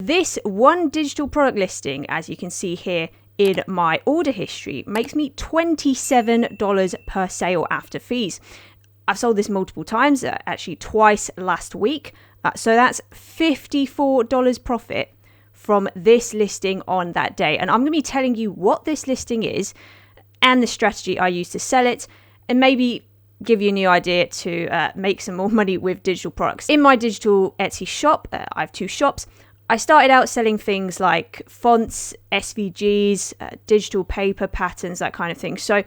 this one digital product listing, as you can see here in my order history, makes me $27 per sale after fees. I've sold this multiple times, actually twice last week. So that's $54 profit from this listing on that day. And I'm going to be telling you what this listing is and the strategy I use to sell it, and maybe give you a new idea to make some more money with digital products. In my digital Etsy shop, I have 2 shops. I started out selling things like fonts, SVGs, digital paper patterns, that kind of thing. So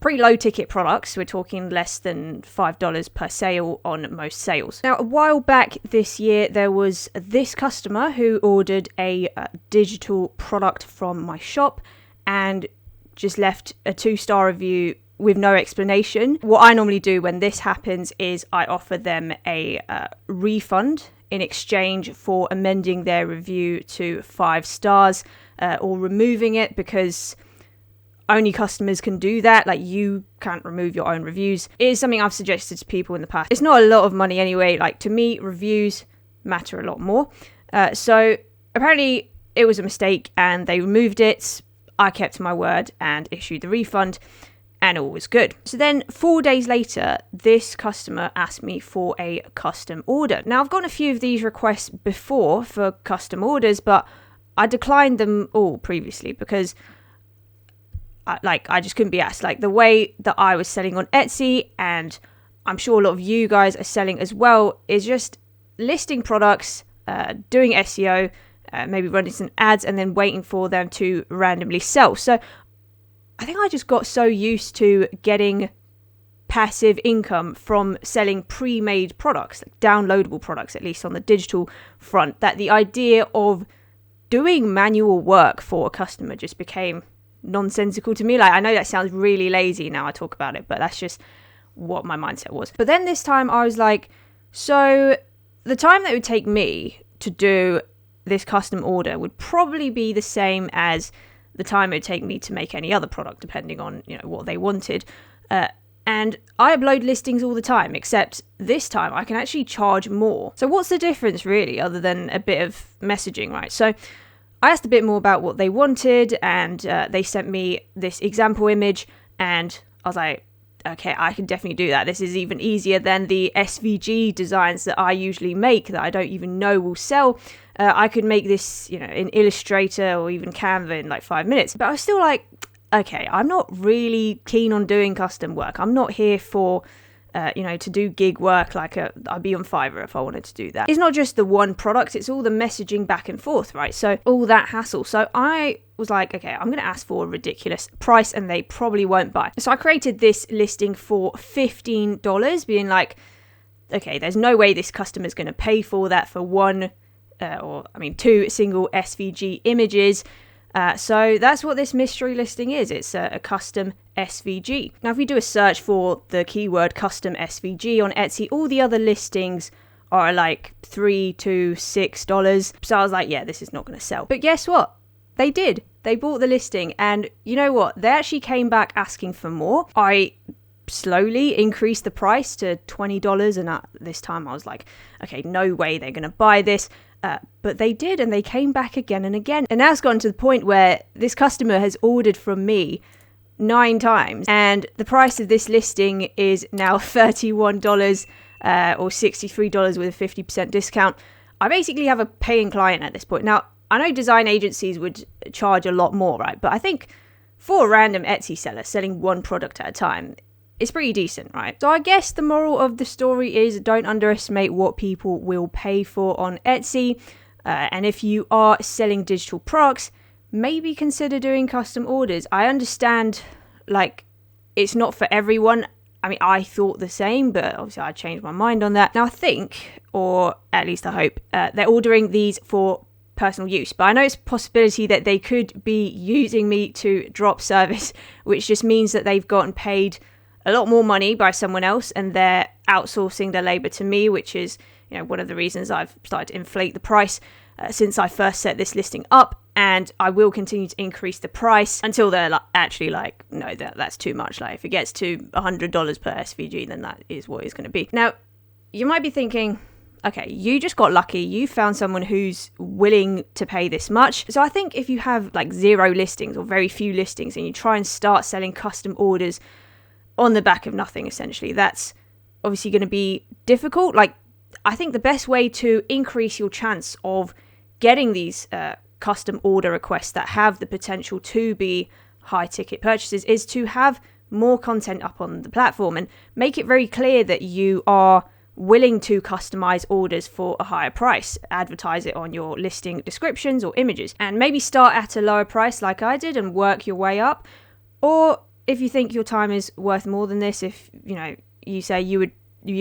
pretty low ticket products. We're talking less than $5 per sale on most sales. Now, a while back this year, there was this customer who ordered a digital product from my shop and just left a 2-star review with no explanation. What I normally do when this happens is I offer them a refund in exchange for amending their review to 5 stars or removing it, because only customers can do that. Like, you can't remove your own reviews. It is something I've suggested to people in the past. It's not a lot of money anyway. Like, to me, reviews matter a lot more. So apparently it was a mistake and they removed it. I kept to my word and issued the refund, and all was good. So then 4 days later, this customer asked me for a custom order. Now, I've gotten a few of these requests before for custom orders, but I declined them all previously because I just couldn't be asked. Like, the way that I was selling on Etsy, and I'm sure a lot of you guys are selling as well, is just listing products, doing SEO, maybe running some ads, and then waiting for them to randomly sell. So I think I just got so used to getting passive income from selling pre-made products, like downloadable products, at least on the digital front, that the idea of doing manual work for a customer just became nonsensical to me. Like, I know that sounds really lazy now I talk about it, but that's just what my mindset was. But then this time I was like, so the time that it would take me to do this custom order would probably be the same as the time it would take me to make any other product, depending on, what they wanted. And I upload listings all the time, except this time I can actually charge more. So what's the difference really, other than a bit of messaging, right? So I asked a bit more about what they wanted, and they sent me this example image, and I was like, okay, I can definitely do that. This is even easier than the SVG designs that I usually make that I don't even know will sell. I could make this, in Illustrator or even Canva in like 5 minutes. But I was still like, okay, I'm not really keen on doing custom work. I'm not here for to do gig work. Like I'd be on Fiverr if I wanted to do that. It's not just the one product, it's all the messaging back and forth, right? So all that hassle. So I was like, okay, I'm going to ask for a ridiculous price and they probably won't buy. So I created this listing for $15, being like, okay, there's no way this customer's going to pay for that for 2 single SVG images. So that's what this mystery listing is. It's a custom SVG. Now, if we do a search for the keyword custom SVG on Etsy, all the other listings are like $3 to $6. So I was like, yeah, this is not going to sell. But guess what? They did. They bought the listing, and you know what? They actually came back asking for more. I slowly increased the price to $20, and at this time I was like, okay, no way they're going to buy this. But they did, and they came back again and again. And now it's gotten to the point where this customer has ordered from me 9 times, and the price of this listing is now $31 or $63 with a 50% discount. I basically have a paying client at this point. Now, I know design agencies would charge a lot more, right? But I think for a random Etsy seller selling one product at a time, it's pretty decent, right? So I guess the moral of the story is don't underestimate what people will pay for on Etsy. And if you are selling digital products, maybe consider doing custom orders. I understand, it's not for everyone. I mean, I thought the same, but obviously I changed my mind on that. Now I think, or at least I hope, they're ordering these for personal use. But I know it's a possibility that they could be using me to drop service, which just means that they've gotten paid a lot more money by someone else and they're outsourcing their labor to me, which is, one of the reasons I've started to inflate the price since I first set this listing up. And I will continue to increase the price until they're no, that's too much. Like, if it gets to $100 per SVG, then that is what it's going to be. Now, you might be thinking, okay, you just got lucky. You found someone who's willing to pay this much. So I think if you have like 0 listings or very few listings and you try and start selling custom orders on the back of nothing, essentially, that's obviously going to be difficult. Like, I think the best way to increase your chance of getting these custom order requests that have the potential to be high ticket purchases is to have more content up on the platform and make it very clear that you are willing to customize orders for a higher price. Advertise it on your listing descriptions or images, and maybe start at a lower price like I did and work your way up. Or if you think your time is worth more than this, if you say you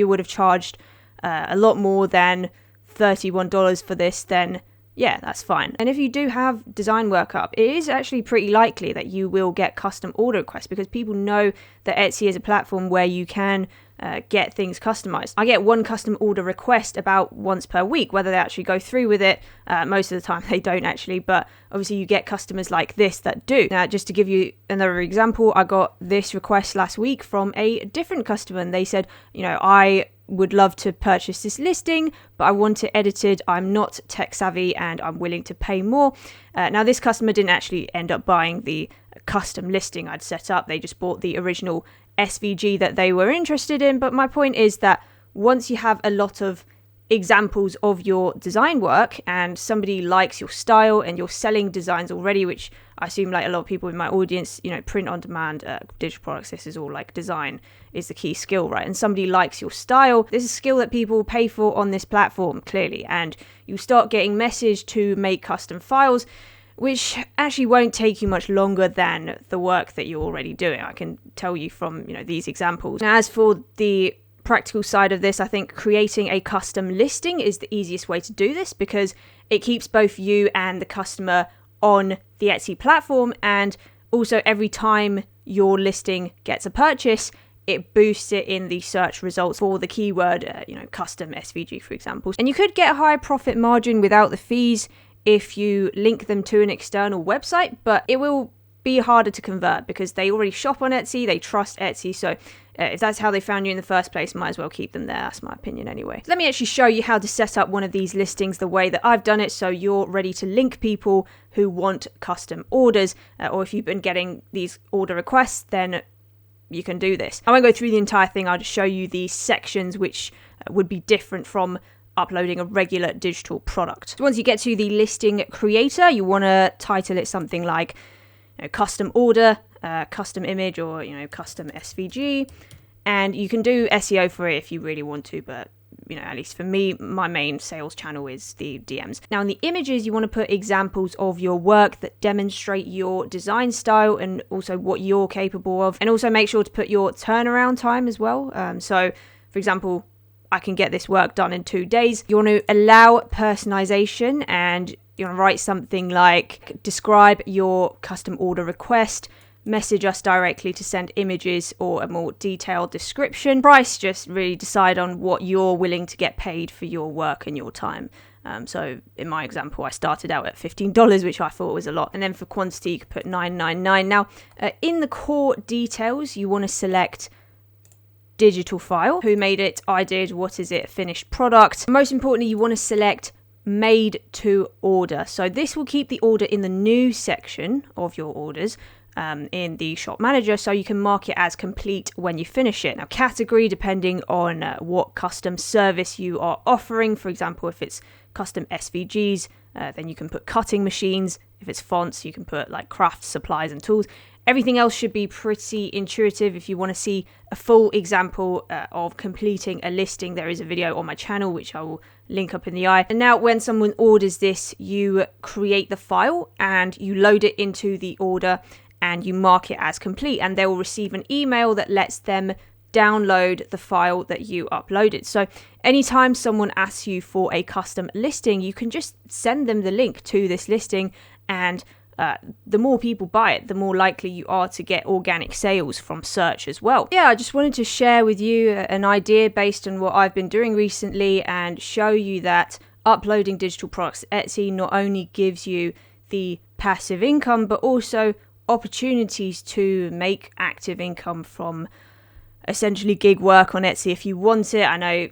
would have charged a lot more than $31 for this, then yeah, that's fine. And if you do have design work up, it is actually pretty likely that you will get custom order requests because people know that Etsy is a platform where you can get things customized. I get one custom order request about once per week. Whether they actually go through with it, most of the time they don't actually, but obviously you get customers like this that do. Now, just to give you another example, I got this request last week from a different customer, and they said, I would love to purchase this listing, but I want it edited. I'm not tech savvy and I'm willing to pay more. Now, this customer didn't actually end up buying the custom listing I'd set up. They just bought the original SVG that they were interested in. But my point is that once you have a lot of examples of your design work and somebody likes your style and you're selling designs already, which I assume like a lot of people in my audience, print on demand, digital products, this is all like design is the key skill, right? And somebody likes your style. This is a skill that people pay for on this platform, clearly. And you start getting messaged to make custom files, which actually won't take you much longer than the work that you're already doing. I can tell you from, these examples. Now, as for the practical side of this, I think creating a custom listing is the easiest way to do this because it keeps both you and the customer on the Etsy platform, and also every time your listing gets a purchase, it boosts it in the search results for the keyword, custom SVG, for example. And you could get a higher profit margin without the fees if you link them to an external website, but it will be harder to convert because they already shop on Etsy, they trust Etsy. So if that's how they found you in the first place, might as well keep them there. That's my opinion anyway. Let me actually show you how to set up one of these listings the way that I've done it, so you're ready to link people who want custom orders, or if you've been getting these order requests, then you can do this. I won't go through the entire thing. I'll just show you the sections which would be different from uploading a regular digital product. So once you get to the listing creator, you want to title it something like custom order, custom image, or custom SVG, and you can do SEO for it if you really want to, but at least for me, my main sales channel is the DMs. Now in the images, you want to put examples of your work that demonstrate your design style and also what you're capable of, and also make sure to put your turnaround time as well. So for example, I can get this work done in 2 days. You want to allow personalization, and you want to write something like describe your custom order request, message us directly to send images or a more detailed description. Price, just really decide on what you're willing to get paid for your work and your time. So in my example, I started out at $15, which I thought was a lot. And then for quantity, you could put $9.99. Now, in the core details, you want to select digital file. Who made it? I did. What is it? Finished product. Most importantly, you want to select made to order. So this will keep the order in the new section of your orders in the shop manager, so you can mark it as complete when you finish it. Now, category, depending on what custom service you are offering. For example, if it's custom SVGs, then you can put cutting machines. If it's fonts, you can put like craft supplies and tools. Everything else should be pretty intuitive. If you want to see a full example of completing a listing, there is a video on my channel, which I will link up in the eye. And now when someone orders this, you create the file and you load it into the order and you mark it as complete, and they will receive an email that lets them download the file that you uploaded. So anytime someone asks you for a custom listing, you can just send them the link to this listing, and the more people buy it, the more likely you are to get organic sales from search as well. Yeah, I just wanted to share with you an idea based on what I've been doing recently and show you that uploading digital products to Etsy not only gives you the passive income, but also opportunities to make active income from essentially gig work on Etsy if you want it. I know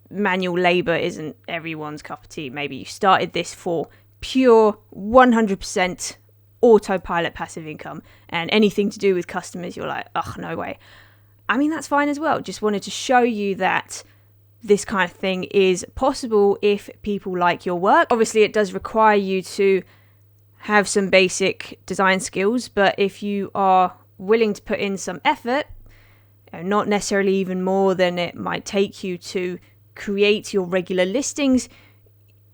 manual labor isn't everyone's cup of tea. Maybe you started this for pure 100% autopilot passive income, and anything to do with customers, you're like, ugh, no way. I mean, that's fine as well. Just wanted to show you that this kind of thing is possible if people like your work. Obviously, it does require you to have some basic design skills, but if you are willing to put in some effort, not necessarily even more than it might take you to create your regular listings,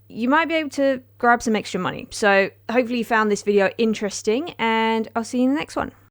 you might be able to grab some extra money. So hopefully you found this video interesting, and I'll see you in the next one.